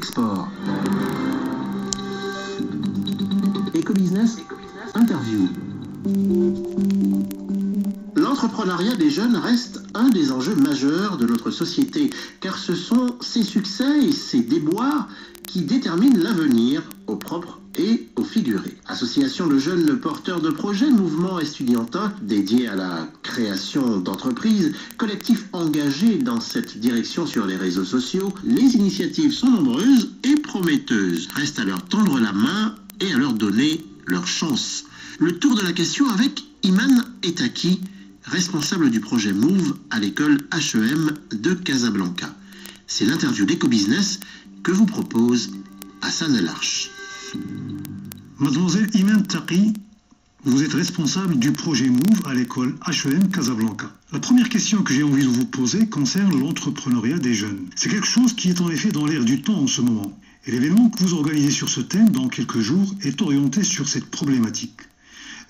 export. Éco-business, interview. L'entrepreneuriat des jeunes reste un des enjeux majeurs de notre société, car ce sont ses succès et ses déboires qui déterminent l'avenir, au propre et au figuré. Association de jeunes porteurs de projets, mouvement estudiantin dédié à la création d'entreprises, collectifs engagés dans cette direction sur les réseaux sociaux, les initiatives sont nombreuses et prometteuses. Reste à leur tendre la main et à leur donner leur chance. Le tour de la question avec Iman Etaki, responsable du projet Move à l'école HEM de Casablanca. C'est l'interview d'Eco-Business que vous propose Hassan El Arch. Mademoiselle Iman Etaki, vous êtes responsable du projet Move à l'école HEM Casablanca. La première question que j'ai envie de vous poser concerne l'entrepreneuriat des jeunes. C'est quelque chose qui est en effet dans l'air du temps en ce moment. Et l'événement que vous organisez sur ce thème dans quelques jours est orienté sur cette problématique.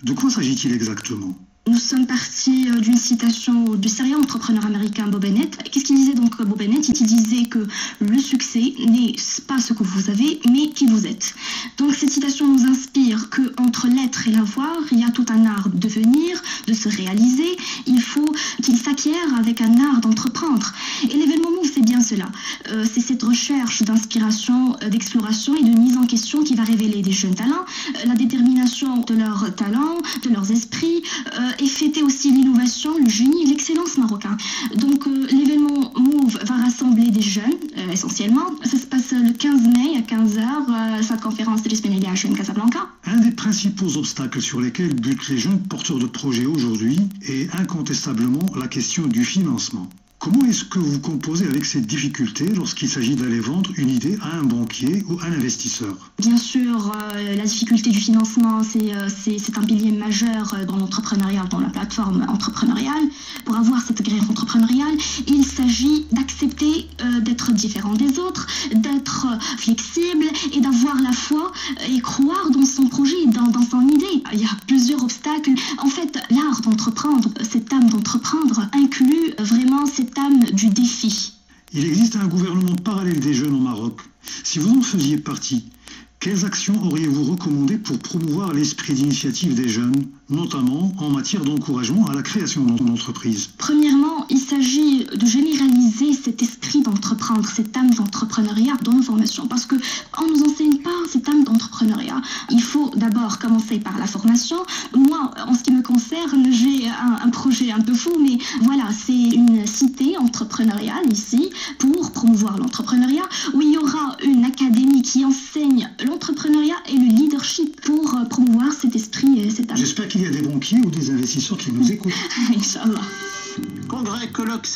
De quoi s'agit-il exactement ? Nous sommes partis d'une citation du sérieux entrepreneur américain Bob Bennett. Qu'est-ce qu'il disait donc Bob Bennett ? Il disait que le succès n'est pas ce que vous avez, mais qui vous êtes. Donc cette citation nous inspire qu'entre l'être et l'avoir, il y a tout un art de devenir, de se réaliser. Il faut qu'il s'acquiert avec un art d'entreprendre. Et l'événement Move, c'est bien cela. C'est cette recherche d'inspiration, d'exploration et de mise en question qui va révéler des jeunes talents, la détermination de leurs talents, de leurs esprits, et fêter aussi l'innovation, le génie et l'excellence marocain. Donc l'événement Move va rassembler des jeunes, essentiellement. Ça se passe le 15 mai à 15h, cette conférence de l'Espagnol à HEM Casablanca. Un des principaux obstacles sur lesquels butent les jeunes porteurs de projets aujourd'hui est incontestablement la question du financement. Comment est-ce que vous composez avec ces difficultés lorsqu'il s'agit d'aller vendre une idée à un banquier ou un investisseur ? Bien sûr, la difficulté du financement, c'est un pilier majeur dans l'entrepreneuriat, dans la plateforme entrepreneuriale. Pour avoir cette grille entrepreneuriale, il s'agit d'accepter d'être différent des autres, d'être flexible et d'avoir la foi et croire dans son projet, dans son idée. Il y a plusieurs obstacles. En fait, l'art d'entreprendre, cette âme d'entreprendre, inclut vraiment cette âme du défi. Il existe un gouvernement parallèle des jeunes au Maroc. Si vous en faisiez partie, quelles actions auriez-vous recommandées pour promouvoir l'esprit d'initiative des jeunes, notamment en matière d'encouragement à la création d'entreprises ? Premièrement, il s'agit de généraliser cet esprit d'entreprendre, cette âme d'entrepreneuriat dans nos formations, parce qu'on ne nous enseigne pas cette âme d'entrepreneuriat. Il faut d'abord commencer par la formation. Moi, en ce qui me concerne, j'ai un projet un peu fou, mais voilà, c'est une cité entrepreneuriale ici pour promouvoir l'entrepreneuriat, où il y aura une académie qui enseigne l'entrepreneuriat et le leadership pour promouvoir cet esprit et cette âme. J'espère qu'il y a des banquiers ou des investisseurs qui nous écoutent. Inch'Allah. Congrès, colloque,